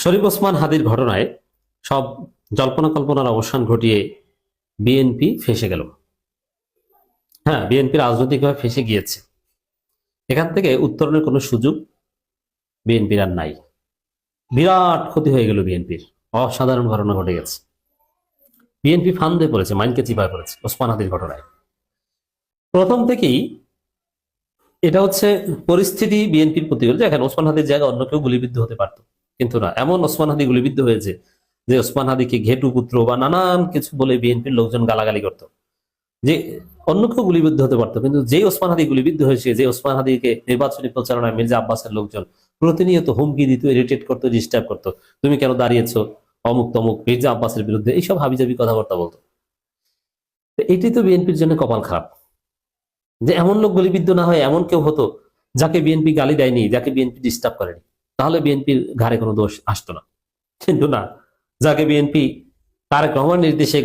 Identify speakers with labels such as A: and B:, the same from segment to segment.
A: শরীফ ওসমান হাদির ঘটনায় সব জল্পনা কল্পনার অবসান ঘটিয়ে বিএনপি ফেঁসে গেল। হ্যাঁ, বিএনপি রাজনৈতিকভাবে ফেঁসে গিয়েছে। এখান থেকে উত্তরণের কোনো সুযোগ বিএনপির আর নাই। বিরাট ক্ষতি হয়ে গেল বিএনপির। অসাধারণ ঘটনা ঘটে গেছে। বিএনপি ফান্দে পড়েছে, মাইনকে চিপায় পড়েছে ওসমান হাদির ঘটনায়। প্রথম থেকেই এটা হচ্ছে পরিস্থিতি বিএনপির প্রতি যে এখন ওসমান হাদির জায়গায় অন্য কেউ গুলিবিদ্ধ হতে পারত, কিন্তু না, এমন ওসমান হাদি গুলিবিদ্ধ হয়েছে যে ওসমান হাদিকে ঘেটু পুত্র বা নানান কিছু বলে বিএনপির লোকজন গালাগালি করত। যে অন্য কেউ গুলিবিদ্ধ হতে পারতো, কিন্তু যে ওসমান হাদি গুলিবিদ্ধ হয়েছে, যে ওসমান হাদিকে নির্বাচনী প্রচারণায় মির্জা আব্বাসের লোকজন প্রতিনিয়ত হুমকি দিত, ইরিটেট করতো, ডিস্টার্ব করতো, তুমি কেন দাঁড়িয়েছো অমুক তমুক মির্জা আব্বাসের বিরুদ্ধে, এইসব হাবিজাবি কথাবার্তা বলতো। এটি তো বিএনপির জন্য কপাল খারাপ যে এমন লোক গুলিবিদ্ধ না হয় এমন কেউ হতো যাকে বিএনপি গালি দেয়নি, যাকে বিএনপি ডিস্টার্ব করেনি, তাহলে বিএনপির ঘাড়ে কোনো দোষ আসতো না। কিন্তু না, যাকে বিএনপি তারেক রহমান নির্দেশে,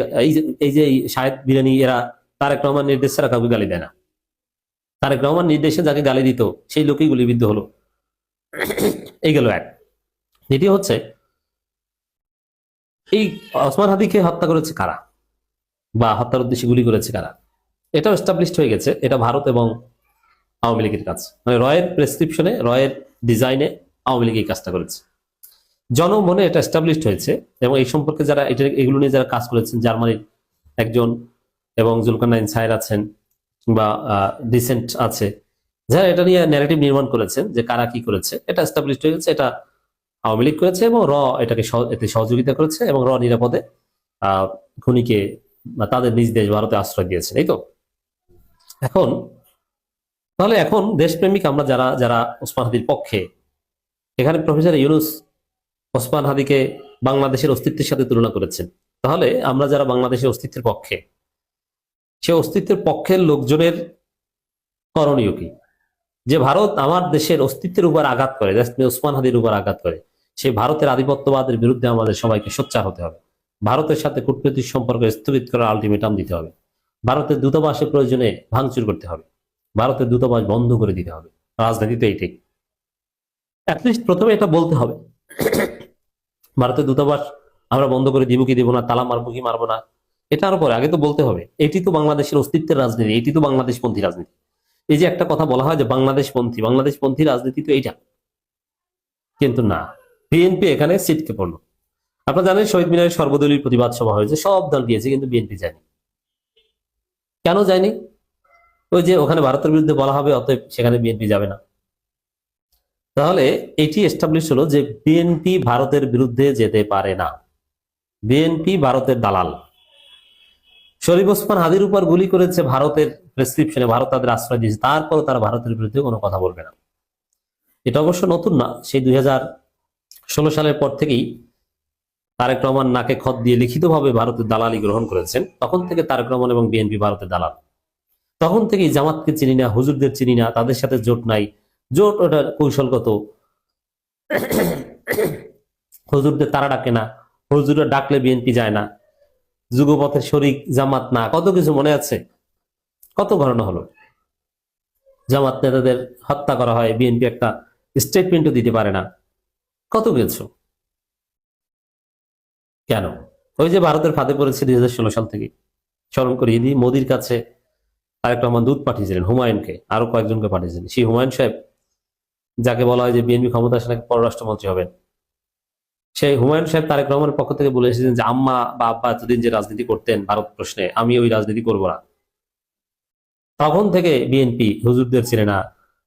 A: এই যে শাহেদ বিরানি এরা তারেক রহমান নির্দেশ ছাড়া কাউকে গালি দেয় না, তারেক রহমান নির্দেশে যাকে গালি দিত সেই লোকই গুলিবিদ্ধ হলো। এই গেল এক। দ্বিতীয় হচ্ছে, এই ওসমান হাদিকে হত্যা করেছে কারা বা হত্যার উদ্দেশ্যে গুলি করেছে কারা, এটাও এস্টাবলিশড হয়ে গেছে। এটা ভারত এবং আওয়ামী লীগের কাজ, মানে রয়ের প্রেসক্রিপশনে, রয়ের ডিজাইনে আওয়ামী লীগ এই কাজটা করেছে। জনমনে এটা এস্টাবলিশড হয়েছে এবং এই সম্পর্কে যারা এগুলো নিয়ে যারা কাজ করেছেন, জার্মানির একজন এবং জুলকারনাইন সাহের আছেন বা ডিসেন্ট আছে, যারা এটা নিয়ে ন্যারেটিভ নির্মাণ করেছেন যে কারা কি করেছে, এটা এস্টাবলিশড হয়ে গেছে। এটা আওয়ামী লীগ করেছে এবং এটাকে এতে সহযোগিতা করেছে এবং নিরাপদে খুনিকে তাদের নিজ দেশ ভারতে আশ্রয় দিয়েছেন। এই তো এখন তাহলে এখন দেশপ্রেমিক আমরা যারা যারা ওসমান হাদির পক্ষে, এখানে প্রফেসর ইউনুস ওসমান হাদিকে বাংলাদেশের অস্তিত্বের সাথে তুলনা করেছেন, তাহলে আমরা যারা বাংলাদেশের অস্তিত্বের পক্ষে, সে অস্তিত্বের পক্ষের লোকজনের করণীয় কি? যে ভারত আমার দেশের অস্তিত্বের উপর আঘাত করে, ওসমান হাদির উপর আঘাত করে, সেই ভারতের আধিপত্যবাদের বিরুদ্ধে আমাদের সবাইকে সোচ্চার হতে হবে। ভারতের সাথে কূটনৈতিক সম্পর্ক স্থগিত করার আলটিমেটাম দিতে হবে। ভারতের দূতাবাসের প্রয়োজনে ভাঙচুর করতে হবে। ভারতের দূতাবাস বন্ধ করে দিতে হবে। রাজনীতিতে এইটাই, অ্যাটলিস্ট প্রথমে এটা বলতে হবে। ভারতের দূতাবাস আমরা বন্ধ করে দিব কি দিব না, তালা মারবো কি মারবো না, এটার পরে আগে তো বলতে হবে। এটি তো বাংলাদেশের অস্তিত্বের রাজনীতি, এটি তো বাংলাদেশপন্থী রাজনীতি। এই যে একটা কথা বলা হয় যে বাংলাদেশপন্থী রাজনীতি তো এইটা, কিন্তু না, বিএনপি এখানে ছিটকে পড়লো। আপনারা জানেন শহীদ মিনারের সর্বদলীয় প্রতিবাদ সভা হয়েছে, সব দল গিয়েছে, কিন্তু বিএনপি যায়নি। কেন যায়নি? ওই যে ওখানে ভারতের বিরুদ্ধে বলা হবে, অতএব সেখানে বিএনপি যাবে না। তাহলে এটি এস্টাবলিশ হলো যে বিএনপি ভারতের বিরুদ্ধে যেতে পারে না। বিএনপি ভারতের দালাল। শরীফ ওসমান হাদির উপর গুলি করেছে ভারতের প্রেসক্রিপশনে, ভারত তাদের আশ্রয় দিয়েছে, তারপর তারা ভারতের বিরুদ্ধে কোনো কথা বলবে না। এটা অবশ্য নতুন না, সেই 2016 সালের পর থেকেই তারেক রহমান নাকে খত দিয়ে লিখিতভাবে ভারতের দালালি গ্রহণ করেছেন। তখন থেকে তারেক রহমান এবং বিএনপি ভারতের দালাল। তখন থেকেই জামাতকে চিনি না, হুজুরদের চিনি না, তাদের সাথে জোট নাই। জোট ওটার কৌশলগত, হুজুরদের তারা ডাকে না, হুজুরা ডাকলে বিএনপি যায় না, যুগপথের শরিক জামাত না, কত কিছু মনে আছে। কত ঘটনা হলো, জামাত নেতাদের হত্যা করা হয়, বিএনপি একটা স্টেটমেন্টও দিতে পারে না, কত কিছু। কেন? ওই যে ভারতের ফাঁদে পড়েছে 2016 সাল থেকে। স্মরণ করিয়ে দিই, মোদির কাছে তারেক রহমান দূত পাঠিয়েছিলেন, হুমায়ুনকে, আরো কয়েকজনকে পাঠিয়েছিলেন। সেই হুমায়ুন সাহেব, যাকে বলা হয় যে বিএনপি ক্ষমতা আসলে পররাষ্ট্রমন্ত্রী হবেন, সেই হুমায়ুন সাহেব তারেক রহমানের পক্ষ থেকে বলে এসেছেন যে আম্মা বা আব্বা এতদিন যে রাজনীতি করতেন ভারত প্রশ্নে, আমি ওই রাজনীতি করবো না। তখন থেকে বিএনপি হুজুরদের ছেড়ে না,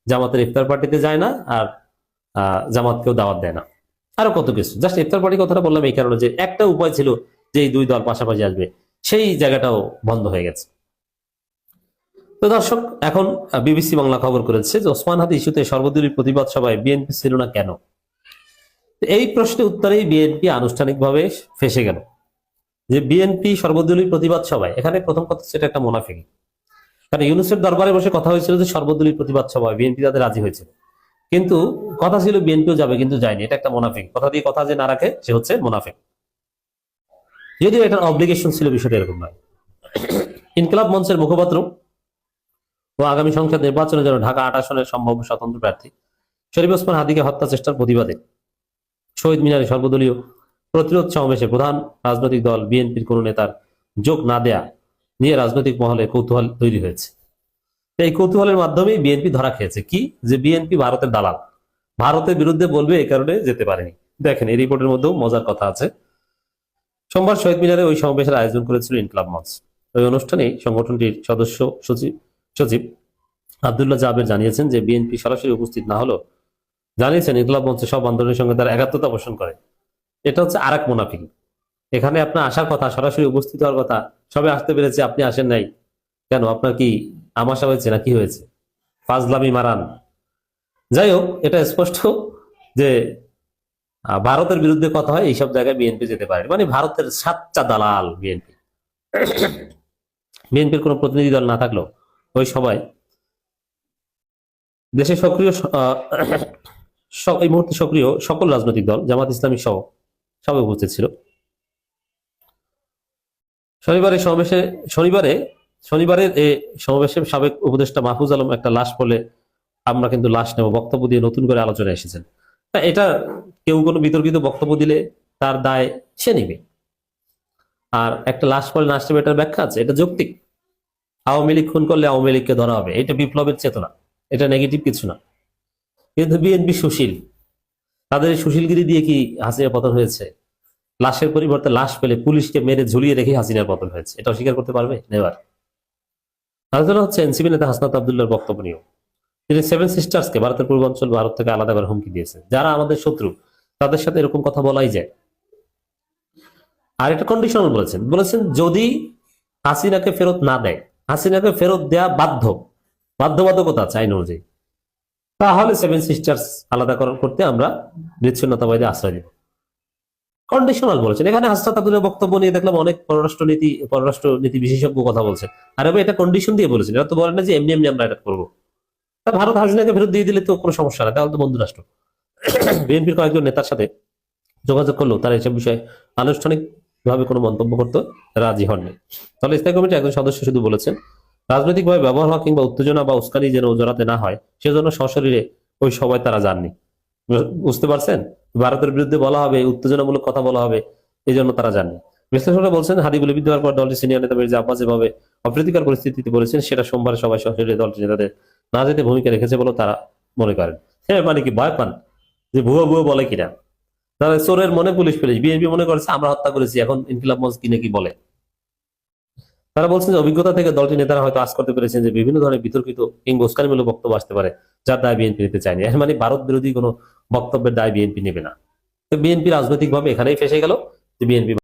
A: জামাতের ইফতার পার্টিতে যায় না, আর জামাতকেও দাওয়াত দেয় না, আরো কত কিছু। জাস্ট ইফতার পার্টির কথাটা বললাম এই কারণে যে একটা উপায় ছিল যে এই দুই দল পাশাপাশি আসবে, সেই জায়গাটাও বন্ধ হয়ে গেছে। তো দর্শক, এখন বিবিসি বাংলা খবর করেছে যে ওসমান হাদি ইস্যুতে সর্বদলীয় প্রতিবাদ সভায় বিএনপি ছিল না কেন। এই প্রশ্নের উত্তরেই বিএনপি আনুষ্ঠানিকভাবে ফেসে গেল। যে বিএনপি সর্বদলীয় প্রতিবাদ সভায়, এখানে প্রথম কথা সেটা একটা মুনাফিকি। কারণ ইউনূসের দরবারে বসে কথা হয়েছিল যে সর্বদলীয় প্রতিবাদ সভায় বিএনপি তাদের রাজি হয়েছিল, কিন্তু কথা ছিল বিএনপিও যাবে, কিন্তু যায়নি। এটা একটা মুনাফিক। কথা দিয়ে কথা যে না রাখে সে হচ্ছে মুনাফিক, যদিও এটার অব্লিগেশন ছিল, বিষয়টা এরকম নয়। ইনকিলাব মঞ্চের মুখপাত্র ও আগামী সংসদ নির্বাচনের জন্য ঢাকা 8 আসনের সম্ভাব্য স্বতন্ত্র প্রার্থী শরীফ ওসমান হাদিকে হত্যা চেষ্টার প্রতিবাদে শহীদ মিনারে সর্বদলীয় প্রতিরোধ সমাবেশে প্রধান রাজনৈতিক দল বিএনপির কোন নেতার যোগ না দেয়া নিয়ে রাজনৈতিক মহলে কৌতূহল তৈরি হয়েছে। এই কৌতূহলের মাধ্যমেই বিএনপি ধরা খেয়েছে কি, যে বিএনপি ভারতের দালাল, ভারতের বিরুদ্ধে বলবে, এই কারণে যেতে পারেনি। দেখেন এই রিপোর্টের মধ্যেও মজার কথা আছে। সোমবার শহীদ মিনারে ওই সমাবেশের আয়োজন করেছিল ইনকলাব মঞ্চ। ওই অনুষ্ঠানে সংগঠনটির সদস্য সচিব আব্দুল্লাহ জাবের জানিয়েছেন যে বিএনপি সরাসরি উপস্থিত না হলেও জানিয়েছেন ইনকলাব মঞ্চে সব আন্দোলনের সঙ্গে তারা একাত্মতা পোষণ করে। এটা হচ্ছে আরেক মুনাফিক। এখানে আপনার আসার কথা, সরাসরি উপস্থিত হওয়ার কথা, সবে আসতে পেরেছে, আপনি আসেন নাই কেন? আপনার কি আমাশা হয়েছে না কি হয়েছে? ফাজলামি মারান। যাই হোক, এটা স্পষ্ট যে ভারতের বিরুদ্ধে কথা হয় এইসব জায়গায় বিএনপি যেতে পারে, মানে ভারতের সাচ্চা দালাল বিএনপি। বিএনপির কোন প্রতিনিধি দল না থাকলেও ওই সবাই দেশে সক্রিয় এই মুহূর্তে সক্রিয় সকল রাজনৈতিক দল, জামাত ইসলামী সহ সবাই উপস্থিত ছিল। শনিবারের এই সমাবেশে সাবেক উপদেষ্টা মাহফুজ আলম একটা লাশ বলে আমরা কিন্তু লাশ নেব বক্তব্য দিয়ে নতুন করে আলোচনায় এসেছেন। এটা কেউ কোনো বিতর্কিত বক্তব্য দিলে তার দায় সে নিবে, আর একটা লাশ পরে লাশ নেবে এটার ব্যাখ্যা আছে, এটা যৌক্তিক। আওয়ামী লীগ খুন করলে আওয়ামী লীগকে ধরা হবে, এটা বিপ্লবের চেতনা, এটা নেগেটিভ কিছু না। কিন্তু বিএনপি সুশীল, তাদের সুশীলগিরি দিয়ে কি হাসিনার পতন হয়েছে? লাশের পরিবর্তে লাশ পেলে পুলিশকে মেরে ঝুলিয়ে রেখে হাসিনার পতন হয়েছে, এটা অস্বীকার করতে পারবে? নেবার। আলোচনা হচ্ছে এনসিপি নেতা হাসনাত আব্দুল্লাহর বক্তব্য নিয়েও। তিনি সেভেন সিস্টার্সকে, ভারতের পূর্বাঞ্চল ভারত থেকে আলাদা করে হুমকি দিয়েছে। যারা আমাদের শত্রু তাদের সাথে এরকম কথা বলাই যায়। আর এটা কন্ডিশনাল বলেছেন যদি হাসিনাকে ফেরত না দেয়, হাসিনাকে ফেরত দেয়া বাধ্যবাধকতা আছে আইন অনুযায়ী, তাহলে সেভেন সিস্টার্স আলাদাকরণ করতে আমরা বিচ্ছিন্নতাবাদী আশ্রয় দেব। কন্ডিশনাল বলেছেন। এখানে হাসনাত আব্দুল্লাহর বক্তব্য নিয়ে দেখলাম অনেক পররাষ্ট্রনীতি বিশেষজ্ঞ কথা বলছেন। আর এটা কন্ডিশন দিয়ে বলেছেন, এটা তো বলেন না যে এমনি এমনি আমরা এটা করবো। ভারত হাসিনাকে ফেরত দিয়ে দিলে তো কোনো সমস্যা না, তাহলে তো বন্ধু রাষ্ট্র। বিএনপির কয়েকজন নেতার সাথে যোগাযোগ করলেও তারা এসব বিষয়ে আনুষ্ঠানিক ভাবে কোনো মন্তব্য করতে রাজি হননি। তাহলে স্থায়ী কমিটির একজন সদস্য শুধু বলেছেন রাজনৈতিকভাবে ব্যবহার হওয়া কিংবা উত্তেজনা বা উস্কানি যেন জড়াতে না হয় সেজন্য সশরীরে ওই সবাই তারা যাননি। বুঝতে পারছেন? ভারতের বিরুদ্ধে বলা হবে, উত্তেজনামূলক কথা বলা হবে, এই জন্য তারা যাননি। বিশ্লেষকরা বলছেন হাদি বলে বিদ্যুৎ হওয়ার পর দলটির সিনিয়র নেতা মির্জা আব্বাস যেভাবে অপ্রীতিকর পরিস্থিতিতে বলেছেন সেটা সোমবার সবাই সশরীরে দলটির নেতাদের না যেতে ভূমিকা রেখেছে বলে তারা মনে করেন। হ্যাঁ, মানে কি ভয় পান যে ভুয়ো বলে কিনা? তাহলে চোরের মনে পুলিশ ফেলিস, বিএনপি মনে করেছে আমরা হত্যা করেছি, এখন ইনকিলাব মঞ্চ কিনে কি বলে। তারা বলছেন যে অভিজ্ঞতা থেকে দলটির নেতারা হয়তো আজ করতে পেরেছেন যে বিভিন্ন ধরনের বিতর্কিত কিংবা উস্কানিমূলক বক্তব্য আসতে পারে, যার দায় বিএনপি নিতে চায়নি। মানে ভারত বিরোধী কোনো বক্তব্যের দায় বিএনপি নেবে না। বিএনপি রাজনৈতিক ভাবে এখানেই ফেসে গেল যে বিএনপি